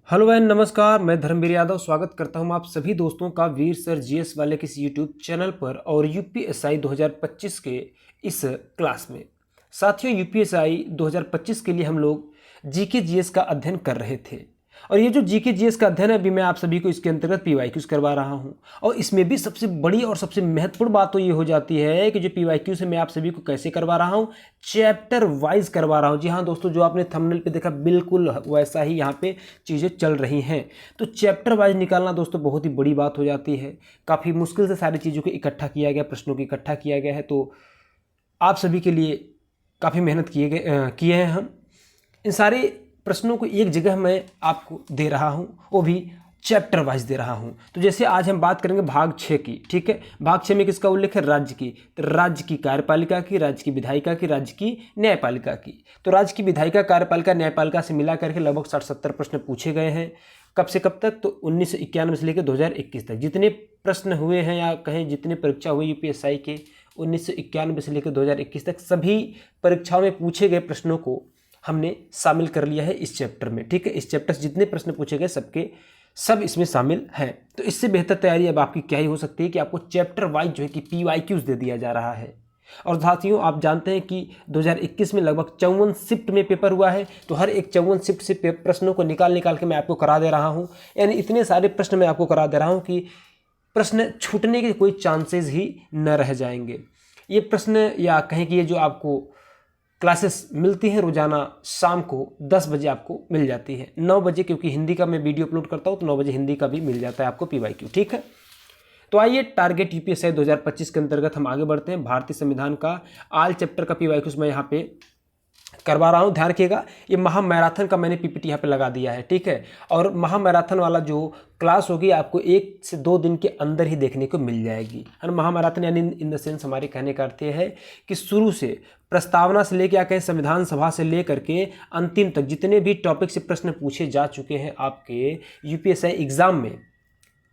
Hello and नमस्कार। मैं धर्मवीर यादव स्वागत करता हूं आप सभी दोस्तों का वीर सर जीएस वाले के इस यूट्यूब चैनल पर और यूपीएसआई 2025 के इस क्लास में। साथियों, यूपीएसआई 2025 के लिए हम लोग जीके जीएस का अध्ययन कर रहे थे और ये जो जीके जीएस का अध्ययन है अभी मैं आप सभी को इसके अंतर्गत पीवाईक्यूज करवा रहा हूं। और इसमें भी सबसे बड़ी और सबसे महत्वपूर्ण बात तो ये हो जाती है कि जो पीवाईक्यूज है मैं आप सभी को कैसे करवा रहा हूं, चैप्टर वाइज करवा रहा हूं। जी हाँ दोस्तों, जो आपने थंबनेल पे देखा बिल्कुल वैसा ही यहाँ पे चीज़ें चल रही हैं। तो चैप्टर वाइज निकालना दोस्तों बहुत ही बड़ी बात हो जाती है। काफ़ी मुश्किल से सारी चीज़ों को इकट्ठा किया गया, प्रश्नों को इकट्ठा किया गया है। तो आप सभी के लिए काफ़ी मेहनत किए हैं हम। इन सारे प्रश्नों को एक जगह मैं आपको दे रहा हूं, वो भी चैप्टर वाइज दे रहा हूं। तो जैसे आज हम बात करेंगे भाग 6 की, ठीक है। भाग 6 में किसका उल्लेख है? राज्य की। तो राज्य की कार्यपालिका की, राज्य की विधायिका की, राज्य की न्यायपालिका की। तो राज्य की विधायिका, कार्यपालिका, न्यायपालिका से मिला करके लगभग 60-70 प्रश्न पूछे गए हैं। कब से कब तक? तो 1991 से लेकर 2021 तक जितने प्रश्न हुए हैं या कहें जितने परीक्षा हुई यूपीएसआई के 1991 से लेकर 2021 तक सभी परीक्षाओं में पूछे गए प्रश्नों को हमने शामिल कर लिया है इस चैप्टर में, ठीक है। इस चैप्टर से जितने प्रश्न पूछे गए सब इसमें शामिल हैं। तो इससे बेहतर तैयारी अब आपकी क्या ही हो सकती है कि आपको चैप्टर वाइज जो है कि पीवाईक्यूज दे दिया जा रहा है। और साथियों, आप जानते हैं कि 2021 में लगभग 54 शिफ्ट में पेपर हुआ है। तो हर एक 54 शिफ्ट से प्रश्नों को निकाल के मैं आपको करा दे रहा हूँ। यानी इतने सारे प्रश्न मैं आपको करा दे रहा हूँ कि प्रश्न छूटने के कोई चांसेस ही न रह जाएंगे। ये प्रश्न या कहें कि ये जो आपको क्लासेस मिलती हैं रोजाना शाम को 10 बजे आपको मिल जाती है, 9 बजे, क्योंकि हिंदी का मैं वीडियो अपलोड करता हूँ तो 9 बजे हिंदी का भी मिल जाता है आपको पीवाईक्यू, ठीक है। तो आइए टारगेट यूपीएसआई 2025 के अंतर्गत हम आगे बढ़ते हैं। भारतीय संविधान का आल चैप्टर का पीवाईक्यूज मैं यहाँ पे करवा रहा हूँ। ध्यान रखिएगा, ये महा मैराथन का मैंने पीपीटी यहाँ पे लगा दिया है, ठीक है। और महा मैराथन वाला जो क्लास होगी आपको 1 से 2 दिन के अंदर ही देखने को मिल जाएगी। और महा मैराथन यानी इन द सेंस हमारे कहने का अर्थ है कि शुरू से प्रस्तावना से लेकर कहें संविधान सभा से लेकर के अंतिम तक जितने भी टॉपिक से प्रश्न पूछे जा चुके हैं आपके यूपीएसआई एग्जाम में,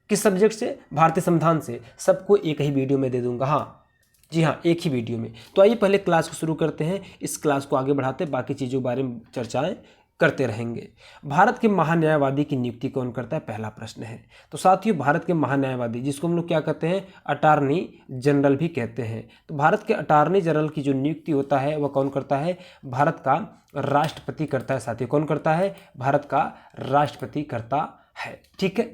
किस सब्जेक्ट से? भारतीय संविधान से, सबको एक ही वीडियो में दे दूंगा। हाँ जी हाँ, एक ही वीडियो में। तो आइए पहले क्लास को शुरू करते हैं। इस क्लास को आगे बढ़ाते बाकी चीज़ों के बारे में चर्चाएं करते रहेंगे। भारत के महान्यायवादी की नियुक्ति कौन करता है? पहला प्रश्न है। तो साथियों, भारत के महान्यायवादी जिसको हम लोग क्या कहते हैं? अटॉर्नी जनरल भी कहते हैं। तो भारत के अटॉर्नी जनरल की जो नियुक्ति होता है वह कौन करता है? भारत का राष्ट्रपति करता है। साथियों, कौन करता है? भारत का राष्ट्रपति करता है, ठीक है।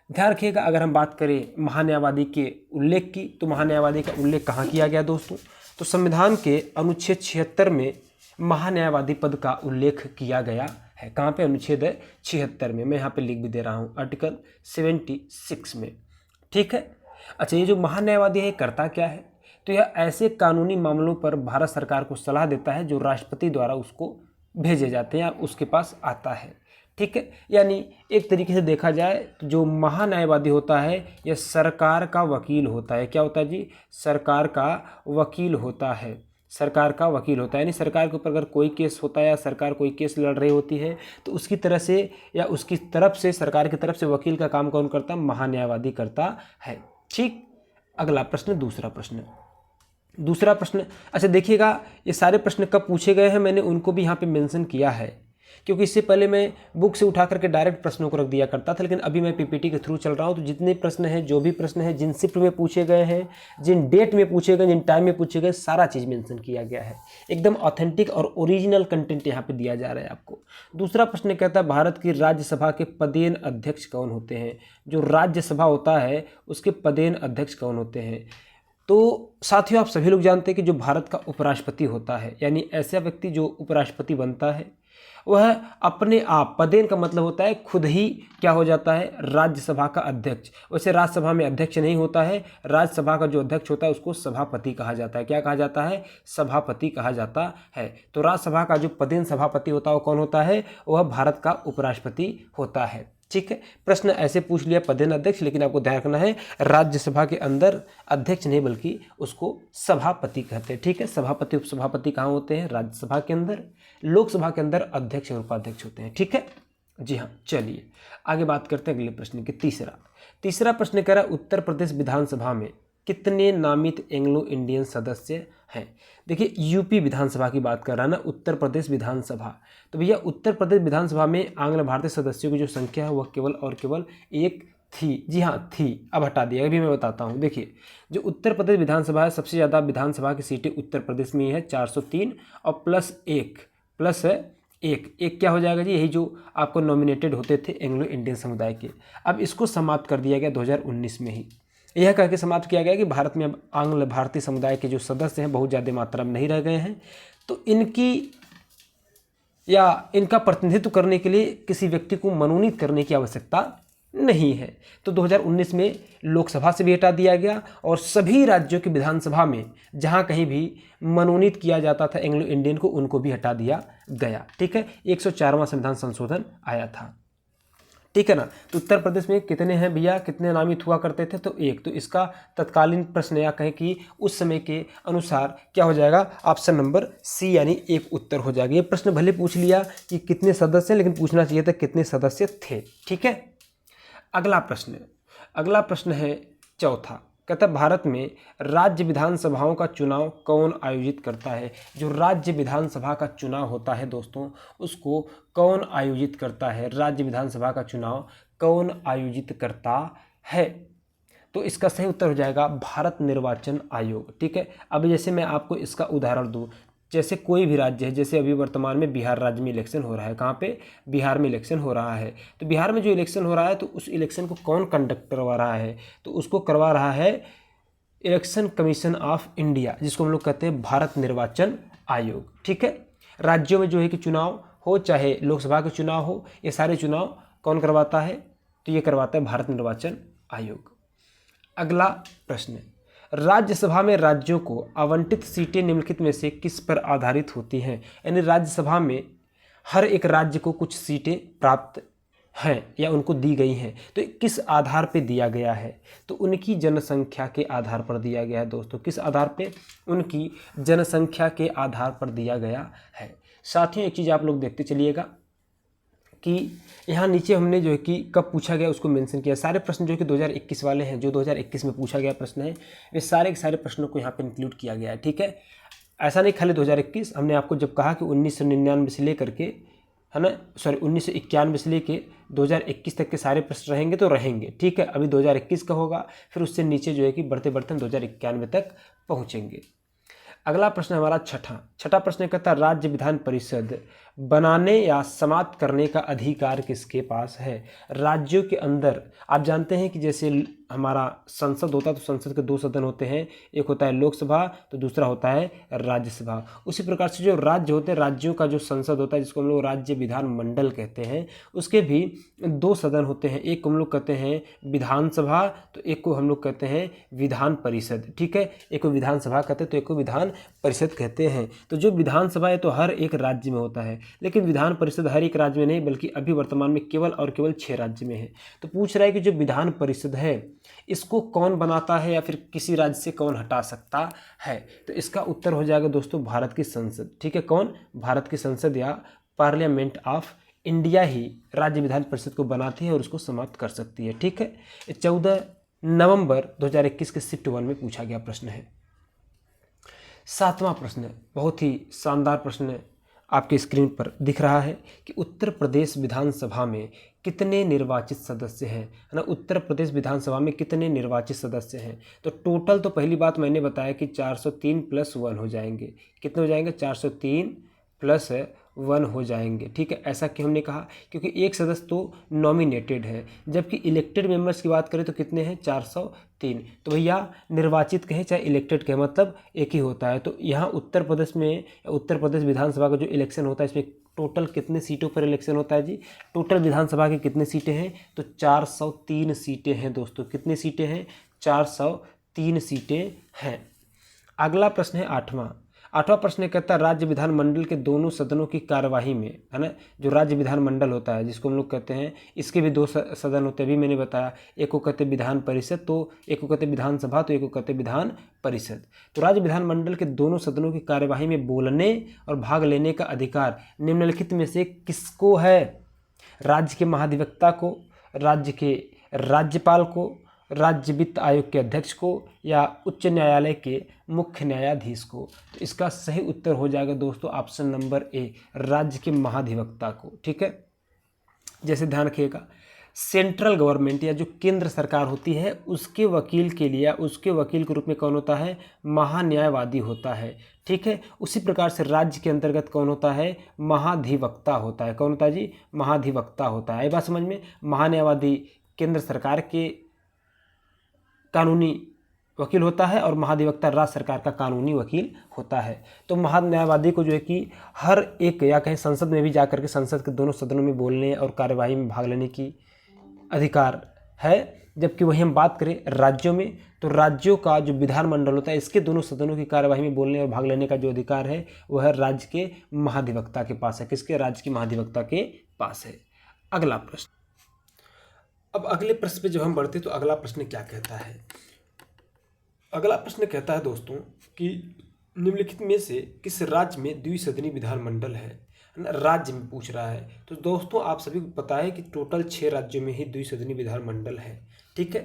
ध्यान रखिएगा, अगर हम बात करें महान्यायवादी के उल्लेख की तो महान्यायवादी का उल्लेख कहाँ किया गया दोस्तों? तो संविधान के अनुच्छेद 76 में महान्यायवादी पद का उल्लेख किया गया है। कहाँ पे? अनुच्छेद 76 में। मैं यहाँ पे लिख भी दे रहा हूँ, आर्टिकल 76 में, ठीक है। अच्छा, ये जो महान्यायवादी है करता क्या है? तो यह ऐसे कानूनी मामलों पर भारत सरकार को सलाह देता है जो राष्ट्रपति द्वारा उसको भेजे जाते हैं या उसके पास आता है, ठीक है। यानी एक तरीके से देखा जाए तो जो महान्यायवादी होता है यह सरकार का वकील होता है। क्या होता है जी? सरकार का वकील होता है। सरकार का वकील होता है, यानी सरकार के ऊपर अगर कोई केस होता है या सरकार कोई केस लड़ रही होती है तो उसकी तरह से या उसकी तरफ से, सरकार की तरफ से वकील का काम कौन करता है? महान्यायवादी करता है, ठीक। अगला प्रश्न, दूसरा प्रश्न। अच्छा देखिएगा, ये सारे प्रश्न कब पूछे गए हैं मैंने उनको भी यहाँ पे मेंशन किया है, क्योंकि इससे पहले मैं बुक से उठा करके डायरेक्ट प्रश्नों को रख दिया करता था, लेकिन अभी मैं पीपीटी के थ्रू चल रहा हूँ। तो जितने प्रश्न हैं, जो भी प्रश्न हैं, जिन शिफ्ट में पूछे गए हैं, जिन डेट में पूछे गए, जिन टाइम में पूछे गए, सारा चीज़ मेंशन किया गया है। एकदम ऑथेंटिक और ओरिजिनल कंटेंट यहाँ पे दिया जा रहा है आपको। दूसरा प्रश्न कहता है भारत की राज्यसभा के पदेन अध्यक्ष कौन होते हैं? जो राज्यसभा होता है उसके पदेन अध्यक्ष कौन होते हैं? तो साथियों, आप सभी लोग जानते हैं कि जो भारत का उपराष्ट्रपति होता है, यानी ऐसा व्यक्ति जो उपराष्ट्रपति बनता है वह अपने आप, पदेन का मतलब होता है खुद ही क्या हो जाता है? राज्यसभा का अध्यक्ष। वैसे राज्यसभा में अध्यक्ष नहीं होता है, राज्यसभा का जो अध्यक्ष होता है उसको सभापति कहा जाता है। क्या कहा जाता है? सभापति कहा जाता है। तो राज्यसभा का जो पदेन सभापति होता है वो कौन होता है? वह भारत का उपराष्ट्रपति होता है, ठीक है। प्रश्न ऐसे पूछ लिया पदेन अध्यक्ष, लेकिन आपको ध्यान रखना है राज्यसभा के अंदर अध्यक्ष नहीं बल्कि उसको सभापति कहते हैं, ठीक है। सभापति उपसभापति कहाँ होते हैं? राज्यसभा के अंदर। लोकसभा के अंदर अध्यक्ष और उपाध्यक्ष होते हैं, ठीक है। जी हाँ, चलिए आगे बात करते हैं अगले प्रश्न की। तीसरा प्रश्न कह रहा है उत्तर प्रदेश विधानसभा में कितने नामित एंग्लो इंडियन सदस्य हैं? देखिए यूपी विधानसभा की बात कर रहा है ना, उत्तर प्रदेश विधानसभा। तो भैया उत्तर प्रदेश विधानसभा में आंग्ल भारतीय सदस्यों की जो संख्या है वह केवल और केवल एक थी। जी हाँ थी, अब हटा दिया, अभी मैं बताता हूँ। देखिए जो उत्तर प्रदेश विधानसभा है, सबसे ज़्यादा विधानसभा की सीटें उत्तर प्रदेश में ही है 403, और प्लस है एक क्या हो जाएगा जी, यही जो आपको नॉमिनेटेड होते थे एंग्लो इंडियन समुदाय के। अब इसको समाप्त कर दिया गया 2019 में ही। यह कह के समाप्त किया गया कि भारत में अब आंग्ल भारतीय समुदाय के जो सदस्य हैं बहुत ज़्यादा मात्रा में नहीं रह गए हैं, तो इनका प्रतिनिधित्व करने के लिए किसी व्यक्ति को मनोनीत करने की आवश्यकता नहीं है। तो 2019 में लोकसभा से भी हटा दिया गया, और सभी राज्यों की विधानसभा में जहां कहीं भी मनोनीत किया जाता था एंग्लो इंडियन को, उनको भी हटा दिया गया। ठीक है, 104वां संविधान संशोधन आया था। ठीक है ना। तो उत्तर प्रदेश में कितने हैं भैया, कितने नामित हुआ करते थे? तो एक। तो इसका तत्कालीन प्रश्न या कहें कि उस समय के अनुसार क्या हो जाएगा, ऑप्शन नंबर सी यानी एक उत्तर हो जाएगा। ये प्रश्न भले पूछ लिया कि कितने सदस्य, लेकिन पूछना चाहिए था कितने सदस्य थे। ठीक है, अगला प्रश्न है चौथा। कहता है भारत में राज्य विधानसभाओं का चुनाव कौन आयोजित करता है? जो राज्य विधानसभा का चुनाव होता है दोस्तों, उसको कौन आयोजित करता है? राज्य विधानसभा का चुनाव कौन आयोजित करता है? तो इसका सही उत्तर हो जाएगा भारत निर्वाचन आयोग। ठीक है, अब जैसे मैं आपको इसका उदाहरण दूं, जैसे कोई भी राज्य है, जैसे अभी वर्तमान में बिहार राज्य में इलेक्शन हो रहा है। कहाँ पे? बिहार में इलेक्शन हो रहा है। तो बिहार में जो इलेक्शन हो रहा है, तो उस इलेक्शन को कौन कंडक्ट करवा रहा है? तो उसको करवा रहा है इलेक्शन कमीशन ऑफ इंडिया, जिसको हम लोग कहते हैं भारत निर्वाचन आयोग। ठीक है, राज्यों में जो है कि चुनाव हो, चाहे लोकसभा के चुनाव हो, ये सारे चुनाव कौन करवाता है? तो ये करवाता है भारत निर्वाचन आयोग। अगला प्रश्न, राज्यसभा में राज्यों को आवंटित सीटें निम्नलिखित में से किस पर आधारित होती हैं? यानी राज्यसभा में हर एक राज्य को कुछ सीटें प्राप्त हैं या उनको दी गई हैं, तो किस आधार पे दिया गया है? तो उनकी जनसंख्या के आधार पर दिया गया है दोस्तों। किस आधार पे? उनकी जनसंख्या के आधार पर दिया गया है। साथियों एक चीज़ आप लोग देखते चलिएगा कि यहाँ नीचे हमने जो है कि कब पूछा गया उसको मेंशन किया। सारे प्रश्न जो कि 2021 वाले हैं, जो 2021 में पूछा गया प्रश्न है, वे सारे के सारे प्रश्नों को यहाँ पे इंक्लूड किया गया है। ठीक है, ऐसा नहीं खाली 2021, हमने आपको जब कहा कि 1999 से लेकर के, है ना, 1991 से लेके 2021 तक के सारे प्रश्न रहेंगे तो रहेंगे। ठीक है, अभी 2021 का होगा, फिर उससे नीचे जो है कि बढ़ते बढ़ते 2091 तक पहुँचेंगे। अगला प्रश्न हमारा छठा प्रश्न कहता है राज्य विधान परिषद बनाने या समाप्त करने का अधिकार किसके पास है? राज्यों के अंदर आप जानते हैं कि जैसे हमारा संसद होता है, तो संसद के दो सदन होते हैं, एक होता है लोकसभा तो दूसरा होता है राज्यसभा। उसी प्रकार से जो राज्य होते हैं, राज्यों का जो संसद होता है जिसको हम लोग राज्य विधान मंडल कहते हैं, उसके भी दो सदन होते हैं। एक को हम लोग कहते हैं विधानसभा, तो एक को हम लोग कहते हैं विधान परिषद। ठीक है, एक को विधानसभा कहते हैं तो एक को विधान परिषद कहते हैं। तो जो विधानसभा है तो हर एक राज्य में होता है, लेकिन विधान परिषद हर एक राज्य में नहीं, बल्कि अभी वर्तमान में केवल और केवल 6 राज्य में है। तो पूछ रहा है कि जो विधान परिषद है इसको कौन बनाता है या फिर किसी राज्य से कौन हटा सकता है? तो इसका उत्तर हो जाएगा दोस्तों भारत की संसद। ठीक है, कौन? भारत की संसद या पार्लियामेंट ऑफ इंडिया ही राज्य विधान परिषद को बनाती है और उसको समाप्त कर सकती है। ठीक है, 14 नवंबर 2021 के शिफ्ट 1 में पूछा गया प्रश्न है। 7वां प्रश्न बहुत ही शानदार प्रश्न आपके स्क्रीन पर दिख रहा है कि उत्तर प्रदेश विधानसभा में कितने निर्वाचित सदस्य हैं? है ना, उत्तर प्रदेश विधानसभा में कितने निर्वाचित सदस्य हैं? तो टोटल तो पहली बात मैंने बताया कि 403 + 1 हो जाएंगे। कितने हो जाएंगे? 403 + 1 हो जाएंगे। ठीक है, ऐसा क्यों हमने कहा? क्योंकि एक सदस्य तो नॉमिनेटेड है, जबकि इलेक्टेड मेंबर्स की बात करें तो कितने हैं? 403। तो भैया निर्वाचित कहें चाहे इलेक्टेड कहें, मतलब एक ही होता है। तो यहाँ उत्तर प्रदेश में, उत्तर प्रदेश विधानसभा का जो इलेक्शन होता है, इसमें टोटल कितने सीटों पर इलेक्शन होता है जी? टोटल विधानसभा की कितनी सीटें हैं? तो 403 सीटें हैं दोस्तों। कितनी सीटें हैं? 403 सीटें हैं। अगला प्रश्न है 8वां प्रश्न कहता है राज्य विधानमंडल के दोनों सदनों की कार्यवाही में, है ना, जो राज्य विधानमंडल होता है जिसको हम लोग कहते हैं, इसके भी दो सदन होते हैं। अभी मैंने बताया, एक को कहते हैं विधान परिषद, तो एक को कहते हैं विधानसभा, तो एक को कहते हैं विधान परिषद। तो राज्य विधानमंडल के दोनों सदनों की कार्यवाही में बोलने और भाग लेने का अधिकार निम्नलिखित में से किसको है? राज्य के महाधिवक्ता को, राज्य के राज्यपाल को, राज्य वित्त आयोग के अध्यक्ष को या उच्च न्यायालय के मुख्य न्यायाधीश को? तो इसका सही उत्तर हो जाएगा दोस्तों ऑप्शन नंबर ए, राज्य के महाधिवक्ता को। ठीक है, जैसे ध्यान रखिएगा, सेंट्रल गवर्नमेंट या जो केंद्र सरकार होती है उसके वकील के लिए, उसके वकील के रूप में कौन होता है? महान्यायवादी होता है। ठीक है, उसी प्रकार से राज्य के अंतर्गत कौन होता है? महाधिवक्ता होता है। कौन होता है जी? महाधिवक्ता होता है। ये बात समझ में? महान्यायवादी केंद्र सरकार के कानूनी वकील होता है और महाधिवक्ता राज्य सरकार का कानूनी वकील होता है। तो महान्यायवादी को जो है कि हर एक या कहीं संसद में भी जाकर के संसद के दोनों सदनों में बोलने और कार्यवाही में भाग लेने की अधिकार है। जबकि वही हम बात करें राज्यों में, तो राज्यों का जो विधानमंडल होता है इसके दोनों सदनों की कार्यवाही में बोलने और भाग लेने का जो अधिकार है वह राज्य के महाधिवक्ता के पास है। किसके? राज्य के महाधिवक्ता के पास है। अगला प्रश्न। अब अगले प्रश्न पे जब हम बढ़ते तो अगला प्रश्न क्या कहता है? अगला प्रश्न कहता है दोस्तों कि निम्नलिखित में से किस राज्य में द्विसदनीय विधानमंडल है? राज्य में पूछ रहा है। तो दोस्तों आप सभी को पता है कि टोटल 6 राज्यों में ही द्विसदनीय विधानमंडल है। ठीक है,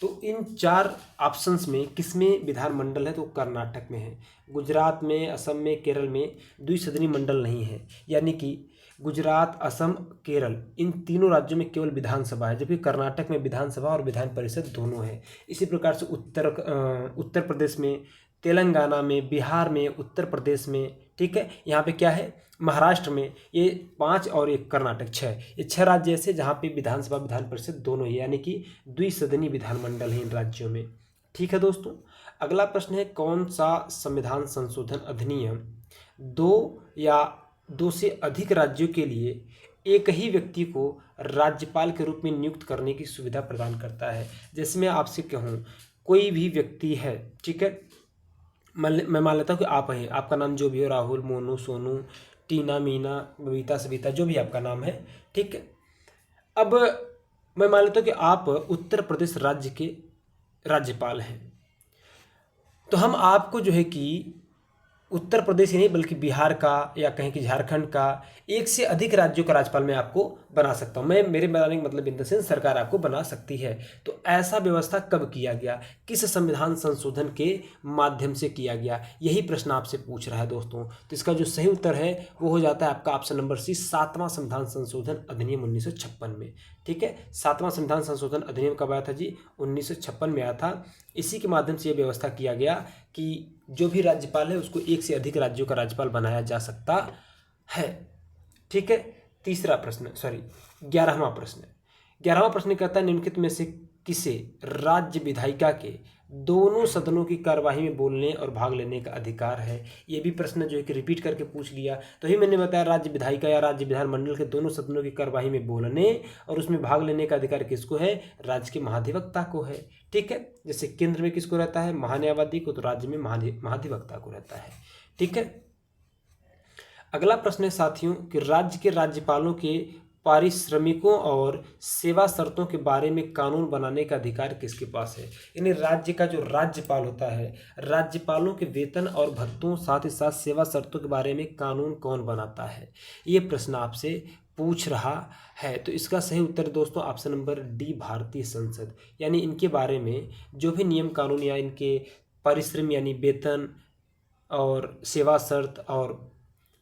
तो इन 4 ऑप्शंस में किसमें विधानमंडल है? तो कर्नाटक में है, गुजरात में, असम में, केरल में द्विसदनीय मंडल नहीं है। यानी कि गुजरात, असम, केरल इन तीनों राज्यों में केवल विधानसभा है, जबकि कर्नाटक में विधानसभा और विधान परिषद दोनों है। इसी प्रकार से उत्तर प्रदेश में, तेलंगाना में, बिहार में, उत्तर प्रदेश में, ठीक है, यहाँ पे क्या है? महाराष्ट्र में। ये 5 और एक कर्नाटक 6, ये 6 राज्य ऐसे जहाँ पे विधानसभा विधान परिषद दोनों ही, यानी कि द्विसदनीय विधानमंडल है इन राज्यों में। ठीक है दोस्तों, अगला प्रश्न है कौन सा संविधान संशोधन अधिनियम 2 या 2 से अधिक राज्यों के लिए एक ही व्यक्ति को राज्यपाल के रूप में नियुक्त करने की सुविधा प्रदान करता है? जैसे मैं आपसे कहूँ कोई भी व्यक्ति है, ठीक है, मैं मान लेता हूँ कि आप हैं, आपका नाम जो भी हो, राहुल, मोनू, सोनू, टीना, मीना, बबीता, सविता, जो भी आपका नाम है। ठीक है, अब मैं मान लेता हूँ कि आप उत्तर प्रदेश राज्य के राज्यपाल हैं। तो हम आपको जो है कि उत्तर प्रदेश ही नहीं बल्कि बिहार का या कहीं कि झारखंड का, एक से अधिक राज्यों का राज्यपाल मैं आपको बना सकता हूँ। मेरे बनाने का मतलब इन द सेंस सरकार आपको बना सकती है। तो ऐसा व्यवस्था कब किया गया? किस संविधान संशोधन के माध्यम से किया गया? यही प्रश्न आपसे पूछ रहा है दोस्तों। तो इसका जो सही उत्तर है वो हो जाता है आपका ऑप्शन नंबर सी, 7वां संविधान संशोधन अधिनियम 1956 में। ठीक है, 7वां संविधान संशोधन अधिनियम कब आया था जी? 1956 में आया था। इसी के माध्यम से यह व्यवस्था किया गया कि जो भी राज्यपाल है उसको एक से अधिक राज्यों का राज्यपाल बनाया जा सकता है। ठीक है, 11वां प्रश्न। 11वां प्रश्न कहता है निम्नलिखित में से किसे राज्य विधायिका के दोनों सदनों की कार्यवाही में बोलने और भाग लेने का अधिकार है? ये भी प्रश्न जो है कि रिपीट करके पूछ लिया। तो ही मैंने बताया राज्य विधायिका या राज्य विधानमंडल के दोनों सदनों की कार्यवाही में बोलने और उसमें भाग लेने का अधिकार किसको है? राज्य के महाधिवक्ता को है। ठीक है, जैसे केंद्र में किसको रहता है? महान्यायवादी को, तो राज्य में महाधिवक्ता को रहता है। ठीक है, अगला प्रश्न है साथियों कि राज्य के राज्यपालों के पारिश्रमिकों और सेवा शर्तों के बारे में कानून बनाने का अधिकार किसके पास है? यानी राज्य का जो राज्यपाल होता है, राज्यपालों के वेतन और भत्तों साथ ही साथ सेवा शर्तों के बारे में कानून कौन बनाता है? ये प्रश्न आपसे पूछ रहा है। तो इसका सही उत्तर दोस्तों ऑप्शन नंबर डी, भारतीय संसद। यानी इनके बारे में जो भी नियम कानून या इनके परिश्रम यानी वेतन और सेवा शर्त और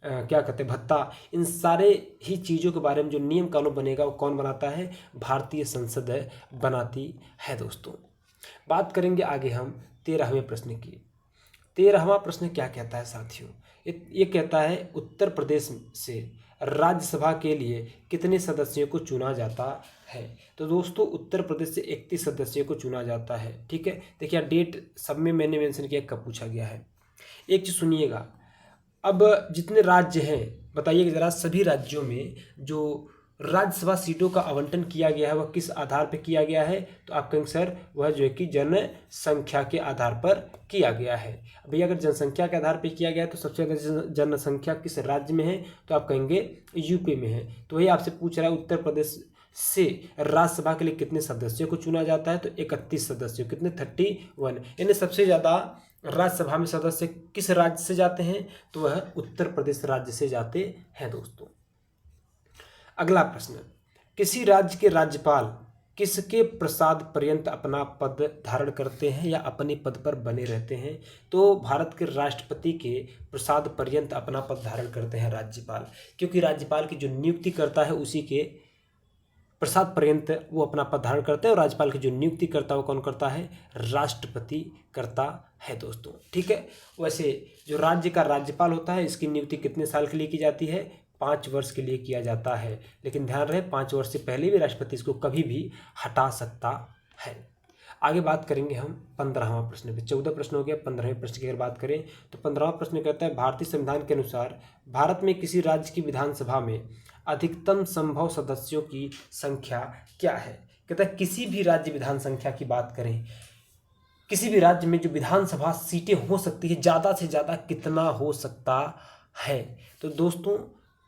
क्या कहते हैं भत्ता, इन सारे ही चीज़ों के बारे में जो नियम कानून बनेगा वो कौन बनाता है? भारतीय संसद बनाती है दोस्तों। बात करेंगे आगे हम 13वें प्रश्न की। 13वां प्रश्न क्या कहता है साथियों? ये कहता है उत्तर प्रदेश से राज्यसभा के लिए कितने सदस्यों को चुना जाता है? तो दोस्तों उत्तर प्रदेश से 31 सदस्यों को चुना जाता है। ठीक है, देखिए डेट सब में मैंने मेंशन किया कब पूछा गया है। एक चीज़ सुनिएगा, अब जितने राज्य हैं बताइए ज़रा, सभी राज्यों में जो राज्यसभा सीटों का आवंटन किया गया है वह किस आधार पर किया गया है? तो आप कहेंगे सर वह जो है कि जनसंख्या के आधार पर किया गया है। भैया अगर जनसंख्या के आधार पर किया गया है तो सबसे ज़्यादा जनसंख्या किस राज्य में है? तो आप कहेंगे यूपी में है। तो वही आपसे पूछ रहा है उत्तर प्रदेश से राज्यसभा के लिए कितने सदस्यों को चुना जाता है? तो 31 सदस्यों, कितने? 31। यानी सबसे ज़्यादा राज्यसभा में सदस्य किस राज्य से जाते हैं? तो वह उत्तर प्रदेश राज्य से जाते हैं दोस्तों। अगला प्रश्न, किसी राज्य के राज्यपाल किसके प्रसाद पर्यंत अपना पद धारण करते हैं या अपने पद पर बने रहते हैं? तो भारत के राष्ट्रपति के प्रसाद पर्यंत अपना पद धारण करते हैं राज्यपाल, क्योंकि राज्यपाल की जो नियुक्ति करता है उसी के प्रसाद पर्यंत वो अपना पद धारण करते हैं, और राज्यपाल की जो नियुक्ति करता है वो कौन करता है? राष्ट्रपति करता है दोस्तों। ठीक है। वैसे जो राज्य का राज्यपाल होता है इसकी नियुक्ति कितने साल के लिए की जाती है? 5 वर्ष के लिए किया जाता है, लेकिन ध्यान रहे 5 वर्ष से पहले भी राष्ट्रपति इसको कभी भी हटा सकता है। आगे बात करेंगे हम 15वां प्रश्न पे। 14 प्रश्न हो गया, 15वें प्रश्न की अगर बात करें तो 15वां प्रश्न कहता है भारतीय संविधान के अनुसार भारत में किसी राज्य की विधानसभा में अधिकतम संभव सदस्यों की संख्या क्या है? कहता है किसी भी राज्य विधान संख्या की बात करें, किसी भी राज्य में जो विधानसभा सीटें हो सकती है ज़्यादा से ज़्यादा कितना हो सकता है? तो दोस्तों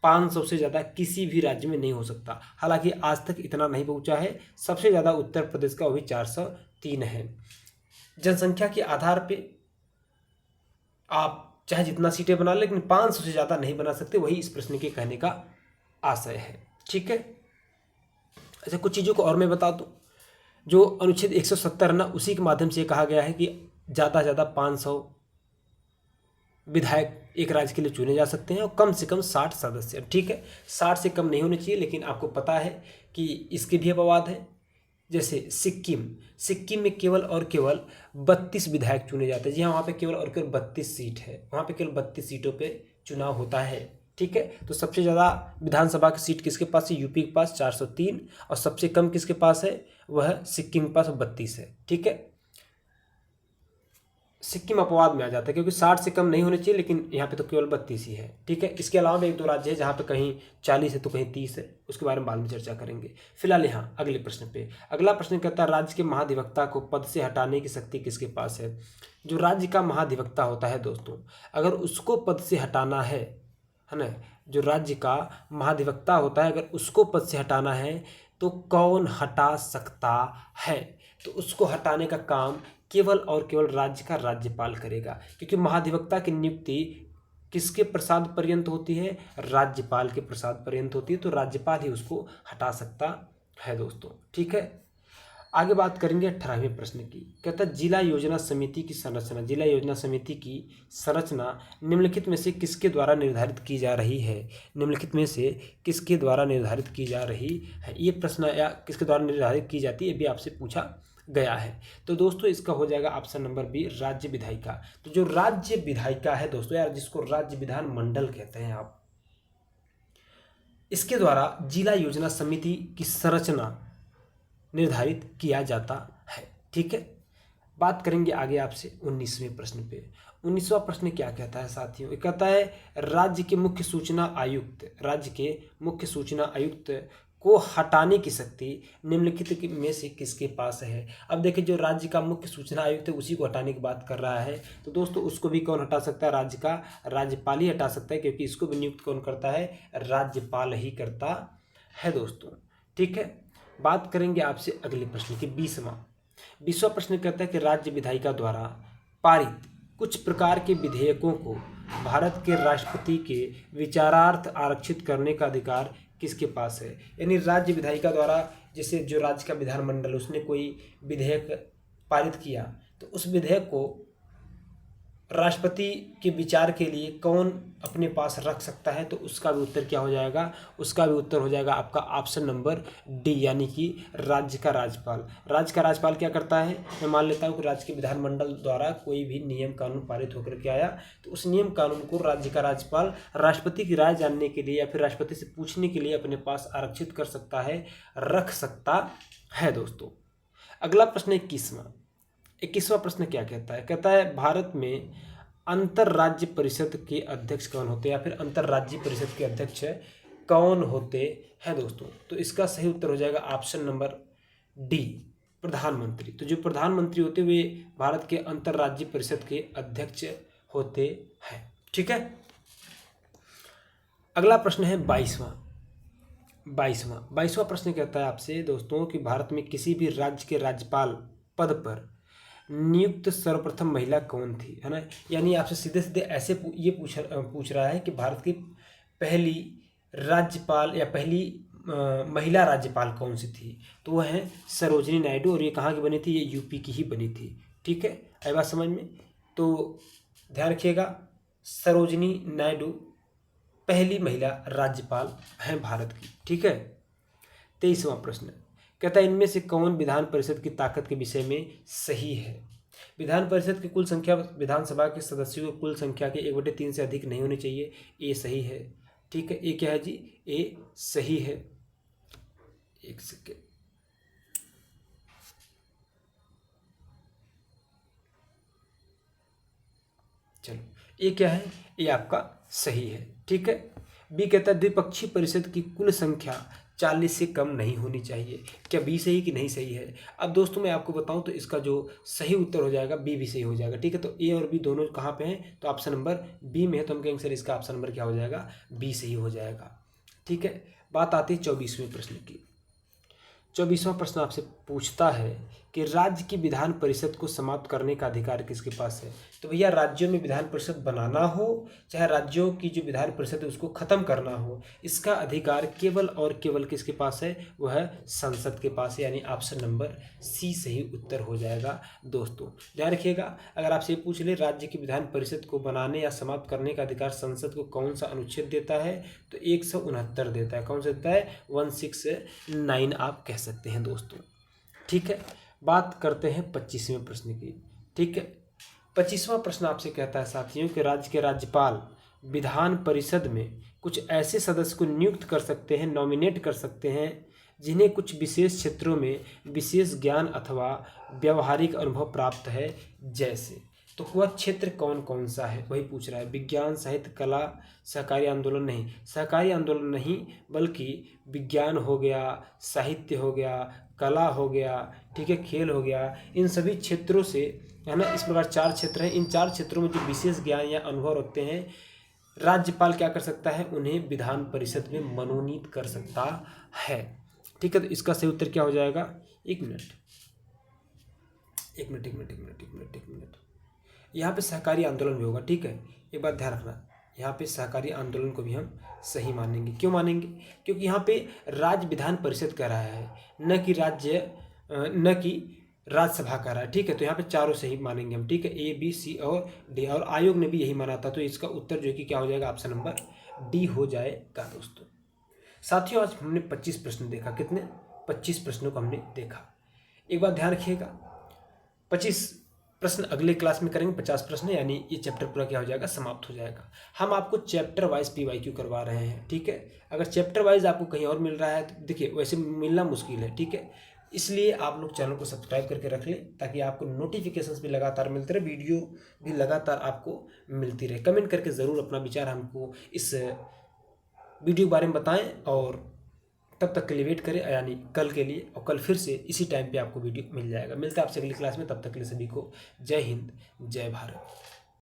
500 से ज़्यादा किसी भी राज्य में नहीं हो सकता। हालांकि आज तक इतना नहीं पहुंचा है। सबसे ज़्यादा उत्तर प्रदेश का, वही 403 है। जनसंख्या के आधार पे आप चाहे जितना सीटें बना लें, लेकिन 500 से ज़्यादा नहीं बना सकते, वही इस प्रश्न के कहने का आशय है। ठीक है। ऐसे कुछ चीज़ों को और मैं बता दूं, जो अनुच्छेद 170 ना, उसी के माध्यम से कहा गया है कि ज़्यादा से ज़्यादा 500 विधायक एक राज्य के लिए चुने जा सकते हैं और कम से कम 60 सदस्य। ठीक है, 60 से कम नहीं होने चाहिए, लेकिन आपको पता है कि इसके भी अपवाद हैं। जैसे सिक्किम में केवल और केवल 32 विधायक चुने जाते हैं। जी हाँ, वहाँ पे केवल और केवल 32 सीट है, वहाँ पे केवल 32 सीटों पे चुनाव होता है। ठीक है। तो सबसे ज़्यादा विधानसभा की सीट किसके पास है? यूपी के पास 403, और सबसे कम किसके पास है? वह सिक्किम के पास 32 है। ठीक है। सिक्किम अपवाद में आ जाता है क्योंकि 60 से कम नहीं होने चाहिए, लेकिन यहाँ पे तो केवल 32 ही है। ठीक है। इसके अलावा भी 1-2 राज्य है जहाँ पे कहीं 40 है तो कहीं 30 है, उसके बारे में बाद में चर्चा करेंगे। फिलहाल यहाँ अगले प्रश्न पे। अगला प्रश्न कहता है राज्य के महाधिवक्ता को पद से हटाने की शक्ति किसके पास है? जो राज्य का महाधिवक्ता होता है दोस्तों, अगर उसको पद से हटाना है ना, जो राज्य का महाधिवक्ता होता है अगर उसको पद से हटाना है तो कौन हटा सकता है? तो उसको हटाने का काम केवल और केवल राज्य का राज्यपाल करेगा, क्योंकि महाधिवक्ता की नियुक्ति किसके प्रसाद पर्यंत होती है? राज्यपाल के प्रसाद पर्यंत होती है, तो राज्यपाल ही उसको हटा सकता है दोस्तों। ठीक है। आगे बात करेंगे 18वें प्रश्न की। कहता है जिला योजना समिति की संरचना, जिला योजना समिति की संरचना निम्नलिखित में से किसके द्वारा निर्धारित की जा रही है? निम्नलिखित में से किसके द्वारा निर्धारित की जा रही है? ये प्रश्न या किसके द्वारा निर्धारित की जाती है, ये भी आपसे पूछा गया है। तो दोस्तों इसका हो जाएगा ऑप्शन नंबर बी, राज्य विधायिका। तो जो राज्य विधायिका है दोस्तों, यार जिसको राज्य विधान मंडल कहते हैं आप, इसके द्वारा जिला योजना समिति की संरचना निर्धारित किया जाता है। ठीक है। बात करेंगे आगे आपसे 19वें प्रश्न पे। 19वां प्रश्न क्या कहता है साथियों? ये कहता है राज्य के मुख्य सूचना आयुक्त, राज्य के मुख्य सूचना आयुक्त को हटाने की शक्ति निम्नलिखित में से किसके पास है? अब देखिए, जो राज्य का मुख्य सूचना आयुक्त है उसी को हटाने की बात कर रहा है, तो दोस्तों उसको भी कौन हटा सकता है? राज्य का राज्यपाल ही हटा सकता है, क्योंकि इसको भी नियुक्त कौन करता है? राज्यपाल ही करता है दोस्तों। ठीक है। बात करेंगे आपसे अगले प्रश्न की 20वां प्रश्न कहता है कि राज्य विधायिका द्वारा पारित कुछ प्रकार के विधेयकों को भारत के राष्ट्रपति के विचारार्थ आरक्षित करने का अधिकार किसके पास है? यानी राज्य विधायिका द्वारा, जैसे जो राज्य का विधानमंडल उसने कोई विधेयक पारित किया, तो उस विधेयक को राष्ट्रपति के विचार के लिए कौन अपने पास रख सकता है? तो उसका भी उत्तर क्या हो जाएगा? उसका भी उत्तर हो जाएगा आपका ऑप्शन नंबर डी, यानी कि राज्य का राज्यपाल। राज्य का राज्यपाल क्या करता है? मैं मान लेता हूँ कि राज्य के विधानमंडल द्वारा कोई भी नियम कानून पारित होकर के आया, तो उस नियम कानून को राज्य का राज्यपाल राष्ट्रपति की राय जानने के लिए या फिर राष्ट्रपति से पूछने के लिए अपने पास आरक्षित कर सकता है, रख सकता है दोस्तों। अगला प्रश्न 21वां प्रश्न क्या कहता है? कहता है भारत में अंतरराज्य परिषद के अध्यक्ष कौन होते हैं, या फिर अंतरराज्यीय परिषद के अध्यक्ष कौन होते हैं दोस्तों? तो इसका सही उत्तर हो जाएगा ऑप्शन नंबर डी, प्रधानमंत्री। तो जो प्रधानमंत्री होते हुए भारत के अंतरराज्यीय परिषद के अध्यक्ष होते हैं। ठीक है। अगला प्रश्न है 22वां प्रश्न कहता है आपसे दोस्तों कि भारत में किसी भी राज्य के राज्यपाल पद पर नियुक्त सर्वप्रथम महिला कौन थी, है ना? यानी आपसे सीधे सीधे ऐसे पूछ रहा है कि भारत की पहली राज्यपाल या पहली महिला राज्यपाल कौन सी थी, तो वह है सरोजिनी नायडू, और ये कहाँ की बनी थी, ये यूपी की ही बनी थी। ठीक है, आई बात समझ में। तो ध्यान रखिएगा, सरोजिनी नायडू पहली महिला राज्यपाल हैं भारत की। ठीक है। 23वां प्रश्न कहता है इनमें से कौन विधान परिषद की ताकत के विषय में सही है। विधान परिषद की कुल संख्या विधानसभा के सदस्यों की कुल संख्या के 1/3 से अधिक नहीं होनी चाहिए, ये सही है। ठीक है, ये क्या है जी, ये सही है। एक सेकेंड, चलो ये क्या है, ये आपका सही है। ठीक है। बी कहता है द्विपक्षीय परिषद की कुल संख्या 40 से कम नहीं होनी चाहिए। क्या बी सही कि नहीं सही है। अब दोस्तों मैं आपको बताऊं तो इसका जो सही उत्तर हो जाएगा बी भी सही हो जाएगा। ठीक है, तो ए और बी दोनों कहाँ पे हैं, तो ऑप्शन नंबर बी में है, तो हम कहेंगे सर इसका ऑप्शन नंबर क्या हो जाएगा, बी सही हो जाएगा। ठीक है, बात आती है 24वें प्रश्न की। 24वां प्रश्न आपसे पूछता है कि राज्य की विधान परिषद को समाप्त करने का अधिकार किसके पास है। तो भैया राज्यों में विधान परिषद बनाना हो चाहे राज्यों की जो विधान परिषद है उसको खत्म करना हो, इसका अधिकार केवल और केवल किसके पास है, वह है संसद के पास है, यानी ऑप्शन नंबर सी सही उत्तर हो जाएगा। दोस्तों ध्यान रखिएगा, अगर आपसे ये पूछ ले राज्य की विधान परिषद को बनाने या समाप्त करने का अधिकार संसद को कौन सा अनुच्छेद देता है, तो 169 देता है। कौन सा देता है, 169 आप कह सकते हैं दोस्तों। ठीक है, बात करते हैं 25वें प्रश्न की। ठीक है, 25वां प्रश्न आपसे कहता है साथियों कि राज्य के राज्यपाल विधान परिषद में कुछ ऐसे सदस्य को नियुक्त कर सकते हैं, नॉमिनेट कर सकते हैं जिन्हें कुछ विशेष क्षेत्रों में विशेष ज्ञान अथवा व्यवहारिक अनुभव प्राप्त है। जैसे, तो वह क्षेत्र कौन कौन सा है, वही पूछ रहा है। विज्ञान, साहित्य, कला, सहकारी आंदोलन नहीं, सहकारी आंदोलन नहीं बल्कि विज्ञान हो गया, साहित्य हो गया, कला हो गया, ठीक है, खेल हो गया, इन सभी क्षेत्रों से, है ना, इस प्रकार 4 क्षेत्र हैं। इन 4 क्षेत्रों में जो विशेष ज्ञान या अनुभव रखते हैं, राज्यपाल क्या कर सकता है, उन्हें विधान परिषद में मनोनीत कर सकता है। ठीक है, तो इसका सही उत्तर क्या हो जाएगा, एक मिनट, यहाँ पे सहकारी आंदोलन भी होगा। ठीक है, एक बात ध्यान रखना, यहाँ पे सहकारी आंदोलन को भी हम सही मानेंगे। क्यों मानेंगे, क्योंकि यहाँ पे राज्य विधान परिषद कह रहा है, न कि राज्यसभा कह रहा है। ठीक है, तो यहाँ पे चारों सही मानेंगे हम। ठीक है, ए बी सी और डी, और आयोग ने भी यही माना था, तो इसका उत्तर जो है कि क्या हो जाएगा, ऑप्शन नंबर डी हो जाएगा। दोस्तों साथियों आज हमने 25 प्रश्न देखा, कितने, 25 प्रश्नों को हमने देखा। एक बात ध्यान रखिएगा, 25 प्रश्न अगले क्लास में करेंगे, 50 प्रश्न, यानी ये चैप्टर पूरा क्या हो जाएगा, समाप्त हो जाएगा। हम आपको चैप्टर वाइज PYQ करवा रहे हैं। ठीक है, अगर चैप्टर वाइज आपको कहीं और मिल रहा है तो देखिए वैसे मिलना मुश्किल है। ठीक है, इसलिए आप लोग चैनल को सब्सक्राइब करके रख लें ताकि आपको नोटिफिकेशंस भी लगातार मिलते रहे, वीडियो भी लगातार आपको मिलती रहे। कमेंट करके ज़रूर अपना विचार हमको इस वीडियो के बारे में बताएं, और तब तक के लिए वेट करें, यानी कल के लिए, और कल फिर से इसी टाइम पे आपको वीडियो मिल जाएगा। मिलता है आपसे अगली क्लास में, तब तक के लिए सभी को जय हिंद, जय भारत।